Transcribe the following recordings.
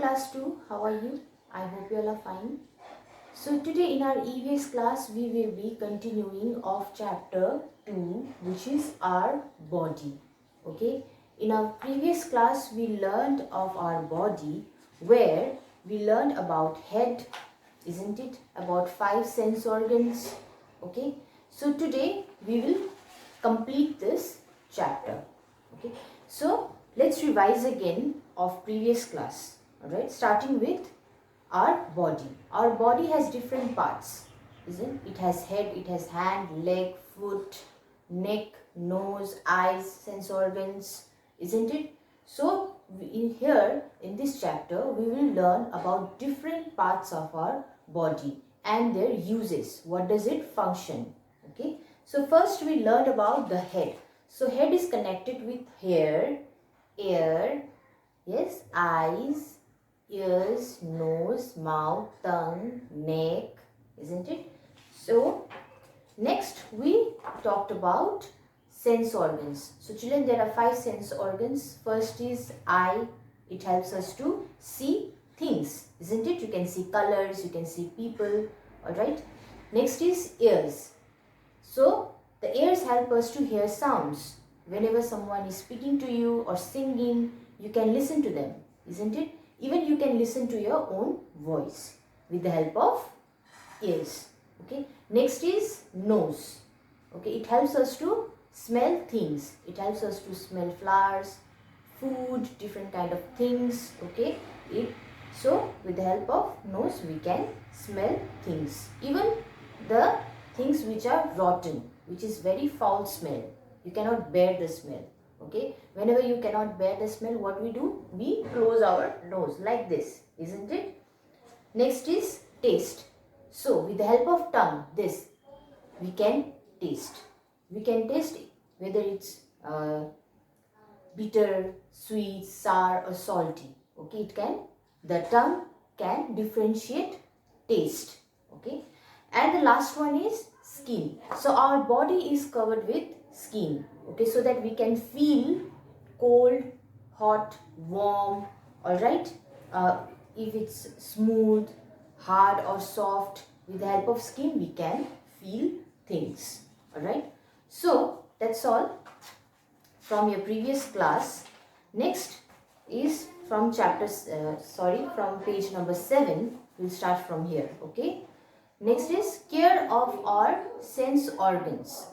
class 2, how are you? I hope you all are fine. So today in our EVS class we will be continuing of chapter 2, which is our body. Okay, in our previous class we learned of our body, where we learned about head, isn't it, about 5 sense organs. Okay, so today we will complete this chapter. Okay, so let's revise again of previous class. All right, starting with our body. Our body has different parts, isn't it? It has head, it has hand, leg, foot, neck, nose, eyes, sense organs, isn't it? So in this chapter we will learn about different parts of our body and their uses. What does it function? Okay, so first we learned about the head. So head is connected with hair, ear, yes, eyes, ears, nose, mouth, tongue, neck, isn't it? So next we talked about sense organs. So children, there are 5 sense organs. First is eye. It helps us to see things, isn't it? You can see colors, you can see people, alright. Next is ears. So the ears help us to hear sounds. Whenever someone is speaking to you or singing, you can listen to them, isn't it? Even you can listen to your own voice with the help of ears. Okay. Next is nose. Okay. It helps us to smell things. It helps us to smell flowers, food, different kind of things. Okay. So with the help of nose we can smell things. Even the things which are rotten, which is very foul smell. You cannot bear the smell. Okay, whenever you cannot bear the smell, what we do? We close our nose like this, isn't it? Next is taste. So with the help of tongue, this we can taste. We can taste whether it's bitter, sweet, sour or salty. Okay, the tongue can differentiate taste. Okay, and the last one is skin. So our body is covered with skin. Okay, so that we can feel cold, hot, warm. All right, if it's smooth, hard or soft, with the help of skin we can feel things. All right, so that's all from your previous class. Next is from from page number 7. We'll start from here. Okay, next is care of our sense organs.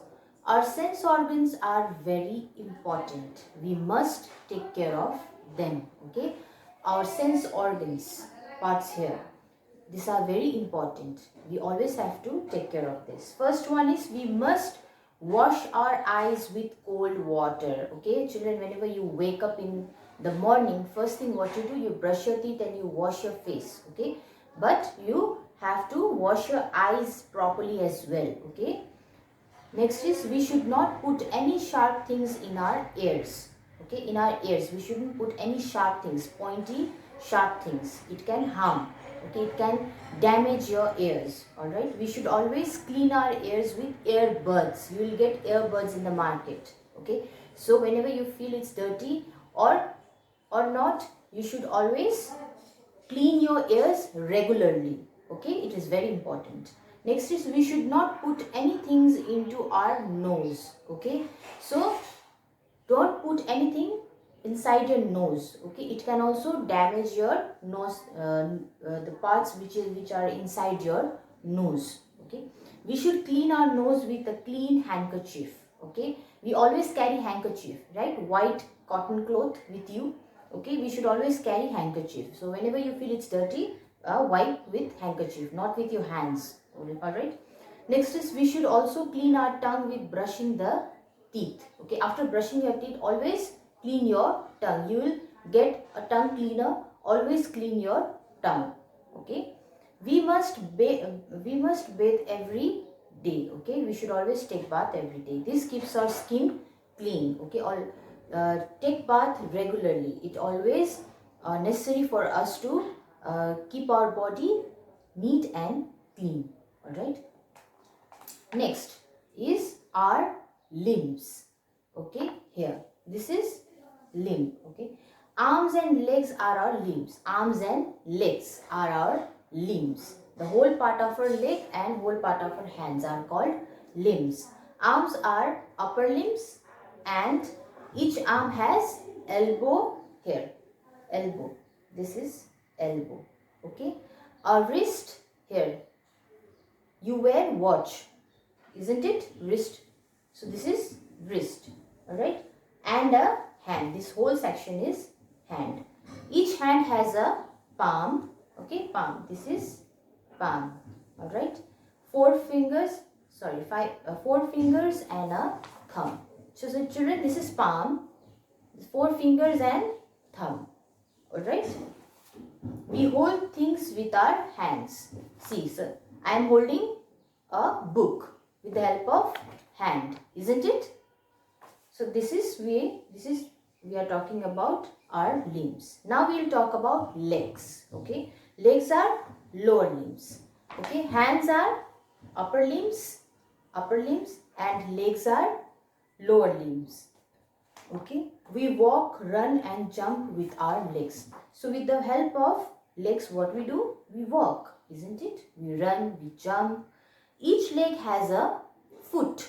Our sense organs are very important. We must take care of them. Okay, our sense organs parts here, these are very important. We always have to take care of this. First one is we must wash our eyes with cold water. Okay, children, whenever you wake up in the morning, first thing what you do, you brush your teeth and you wash your face. Okay, but you have to wash your eyes properly as well. Okay, next is we should not put any sharp things in our ears. Okay, in our ears we shouldn't put any sharp things, pointy sharp things. It can harm. Okay, it can damage your ears. All right, we should always clean our ears with earbuds. You will get earbuds in the market. Okay, so whenever you feel it's dirty or not, you should always clean your ears regularly. Okay, it is very important. Next is we should not put any things into our nose. Okay, so don't put anything inside your nose. Okay, it can also damage your nose, the parts which are inside your nose. Okay, we should clean our nose with a clean handkerchief. Okay, we always carry handkerchief, right? White cotton cloth with you. Okay, we should always carry handkerchief. So whenever you feel it's dirty, wipe with handkerchief, not with your hands. All right. Next is we should also clean our tongue with brushing the teeth. Okay, after brushing your teeth, always clean your tongue. You will get a tongue cleaner. Always clean your tongue. Okay, we must bathe every day. Okay, we should always take bath every day. This keeps our skin clean. Okay, take bath regularly. It always necessary for us to keep our body neat and clean. All right. Next is our limbs. Okay, here this is limb. Okay, Arms and legs are our limbs. Arms and legs are our limbs. The whole part of our leg and whole part of our hands are called limbs. Arms are upper limbs and each arm has elbow here. Elbow. This is elbow. Okay. A wrist here. You wear watch. Isn't it? Wrist. So this is wrist. Alright. And a hand. This whole section is hand. Each hand has a palm. Okay, palm. This is palm. Alright. Four fingers and a thumb. So children, this is palm. 4 fingers and thumb. Alright. We hold things with our hands. See, sir, I am holding a book with the help of hand, isn't it? So we are talking about our limbs. Now we will talk about legs. Okay, legs are lower limbs. Okay, hands are upper limbs, and legs are lower limbs. Okay, we walk, run and jump with our legs. So with the help of legs, what we do? We walk, isn't it? We run, we jump. Each leg has a foot.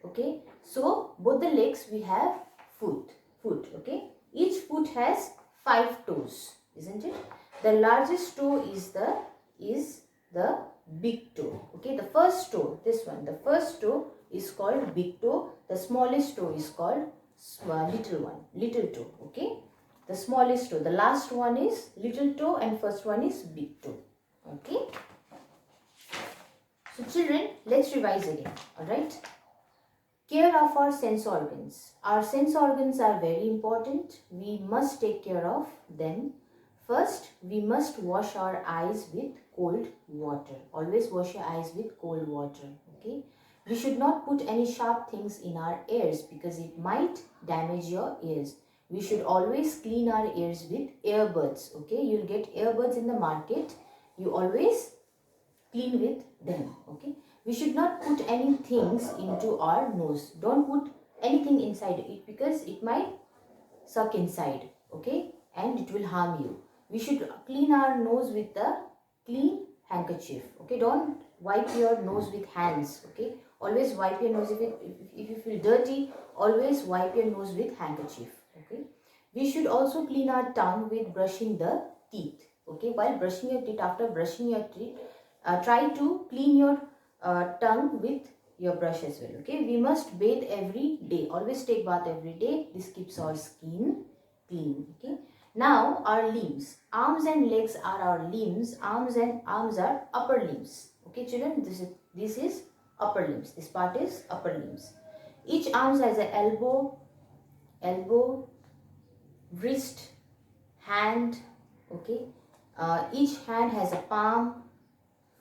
Okay, so both the legs we have foot. Okay, each foot has 5 toes, isn't it? The largest toe is the big toe. Okay, the first toe, this one, the first toe is called big toe. The smallest toe is called little toe. Okay, the smallest toe, the last one is little toe and first one is big toe. Okay, so children, let's revise again. All right. Care of our sense organs. Our sense organs are very important. We must take care of them. First, we must wash our eyes with cold water. Always wash your eyes with cold water. Okay. We should not put any sharp things in our ears because it might damage your ears. We should always clean our ears with earbuds. Okay. You'll get earbuds in the market. You always clean with them. Okay. We should not put any things into our nose. Don't put anything inside it because it might suck inside. Okay. And it will harm you. We should clean our nose with a clean handkerchief. Okay. Don't wipe your nose with hands. Okay. Always wipe your nose if you feel dirty. Always wipe your nose with handkerchief. Okay. We should also clean our tongue with brushing the teeth. Okay. While brushing your teeth, after brushing your teeth, try to clean your tongue with your brush as well. Okay. We must bathe every day. Always take bath every day. This keeps our skin clean. Okay. Now our limbs. Arms and legs are our limbs. Arms are upper limbs. Okay, children. This is upper limbs. This part is upper limbs. Each arm has an elbow, wrist, hand. Okay. Each hand has a palm,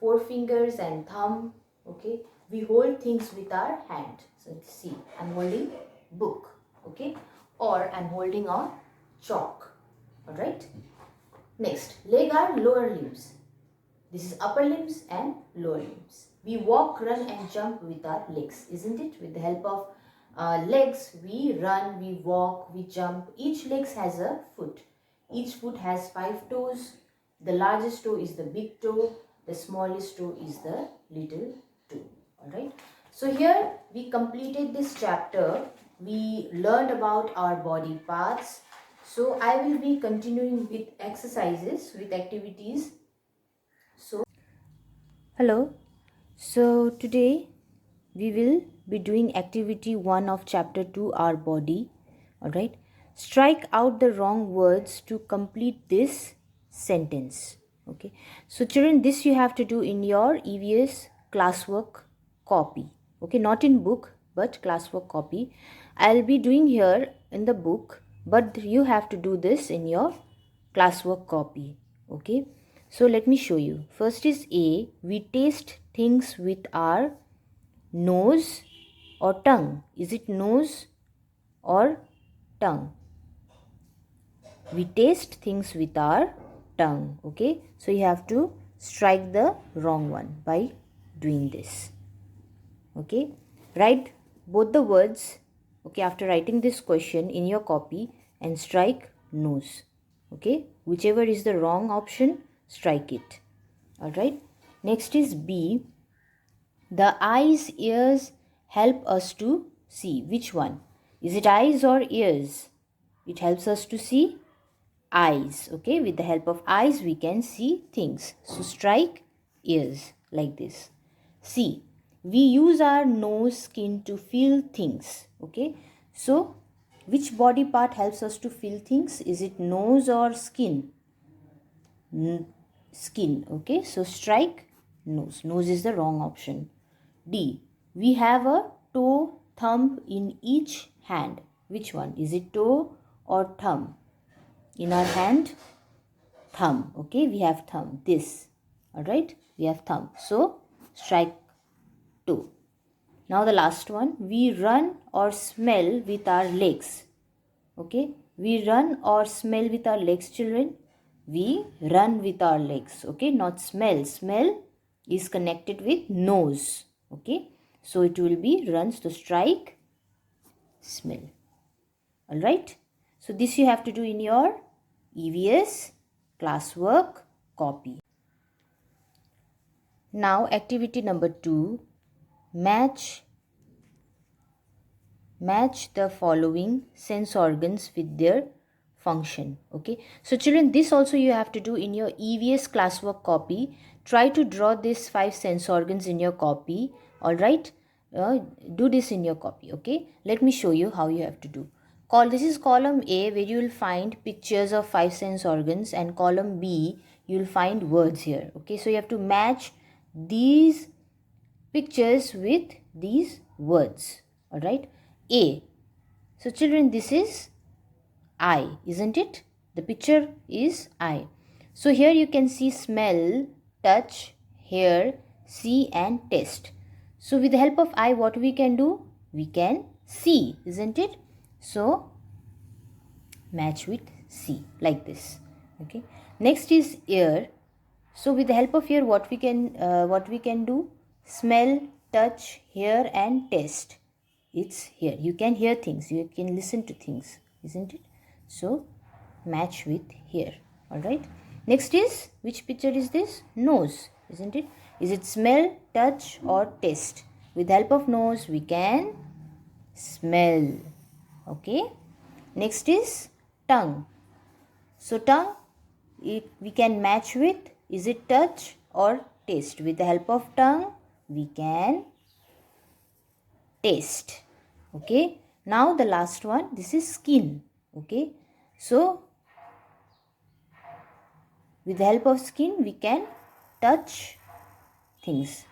4 fingers and thumb. Okay. We hold things with our hand. So see, I'm holding book. Okay. Or I'm holding a chalk. Alright. Next, leg are lower limbs. This is upper limbs and lower limbs. We walk, run and jump with our legs, isn't it? With the help of legs, we run, we walk, we jump. Each leg has a foot. Each foot has 5 toes. The largest toe is the big toe. The smallest toe is the little toe. Alright. So here we completed this chapter. We learned about our body parts. So I will be continuing with exercises, with activities. So, hello. So today we will be doing activity 1 of chapter 2, our body. Alright. Strike out the wrong words to complete this sentence. Okay. So children, this you have to do in your EVS classwork copy. Okay. Not in book, but classwork copy. I'll be doing here in the book, but you have to do this in your classwork copy. Okay. So let me show you. First is A. We taste things with our nose or tongue. Is it nose or tongue? We taste things with our tongue. Okay. So you have to strike the wrong one by doing this. Okay. Write both the words. Okay. After writing this question in your copy and strike nose. Okay, whichever is the wrong option, strike it. Alright, next is B. The eyes, ears help us to see. Which one? Is it eyes or ears? It helps us to see eyes. Okay, with the help of eyes we can see things. So strike ears like this. C. We use our nose skin to feel things. Okay, so which body part helps us to feel things? Is it nose or skin? Skin. Okay, so strike nose. Nose is the wrong option. D. We have a toe, thumb in each hand. Which one? Is it toe or thumb? In our hand, thumb. Okay, we have thumb. This. Alright, we have thumb. So strike toe. Now the last one. We run or smell with our legs. Okay, we run or smell with our legs, children. We run with our legs. Okay, not smell. Smell is connected with nose. Okay, so it will be runs to strike smell. Alright, so this you have to do in your EVS classwork copy. Now activity number 2, match the following sense organs with their function. Okay, so children, this also you have to do in your EVS classwork copy. Try to draw these 5 sense organs in your copy. All right, do this in your copy. Okay, let me show you how you have to do. This is column A, where you will find pictures of 5 sense organs, and column B you will find words here. Okay, so you have to match these pictures with these words. All right, A. So children, this is eye, isn't it? The picture is eye. So here you can see smell, touch, hear, see and taste. So with the help of eye, what we can do? We can see, isn't it? So match with see like this. Okay. Next is ear. So with the help of ear, what we can do? Smell, touch, hear and taste. It's here. You can hear things. You can listen to things, isn't it? So match with here. All right. Next is, which picture is this? Nose, isn't it? Is it smell, touch or taste? With the help of nose, we can smell. Okay. Next is tongue. So tongue, we can match with, is it touch or taste? With the help of tongue, we can taste. Okay, now the last one, this is skin. Okay, so with the help of skin we can touch things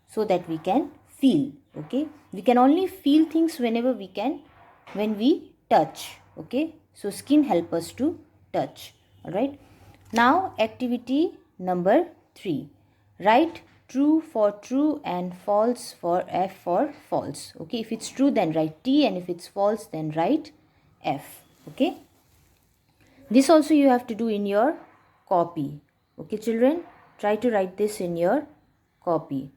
so that we can feel. Okay, we can only feel things when we touch. Okay, so skin help us to touch. All right, now activity number 3, write true for true and false for F for false. Okay, if it's true then write T, and if it's false then write F. Okay, this also you have to do in your copy. Okay children, try to write this in your copy.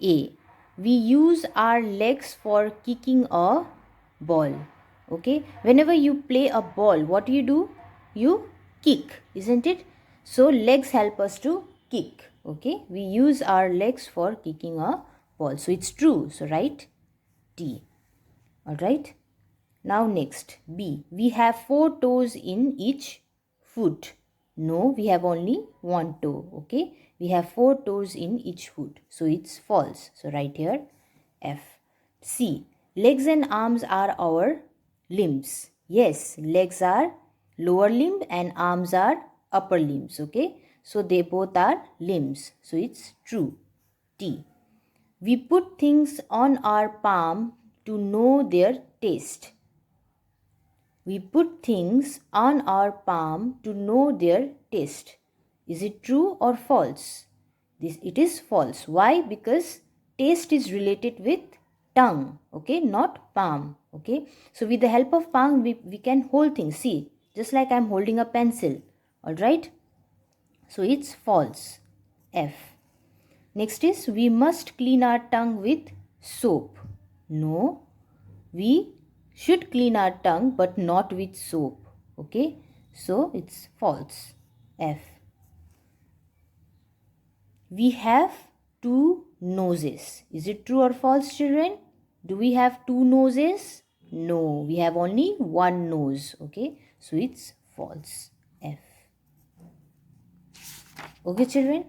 A. We use our legs for kicking a ball. Okay, whenever you play a ball, what do? You kick, isn't it? So legs help us to kick. Okay, we use our legs for kicking a ball. So it's true. So write T. All right. Now next, B. We have 4 toes in each foot. No, we have only 1 toe. Okay, we have 4 toes in each foot. So it's false. So write here F. C. Legs and arms are our limbs. Yes, legs are lower limb and arms are upper limbs. Okay, so they both are limbs. So it's true. T. We put things on our palm to know their taste. We put things on our palm to know their taste. Is it true or false? It is false. Why? Because taste is related with tongue. Okay, not palm. Okay, so with the help of palm, we can hold things. See, just like I am holding a pencil. Alright, so it's false. F. Next is, we must clean our tongue with soap. No, we should clean our tongue but not with soap. Okay, so it's false. F. We have two noses. Is it true or false, children? Do we have two noses? No, we have only one nose. Okay, so it's false. F. Okay, children.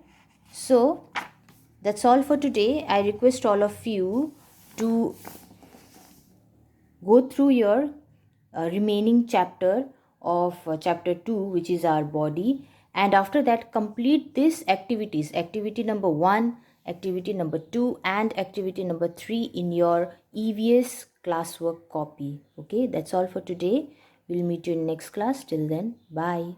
So that's all for today. I request all of you to go through your remaining chapter of chapter 2, which is our body, and after that complete these activities, activity number 1, activity number 2, and activity number 3 in your EVS classwork copy. Okay, that's all for today. We'll meet you in next class. Till then, bye.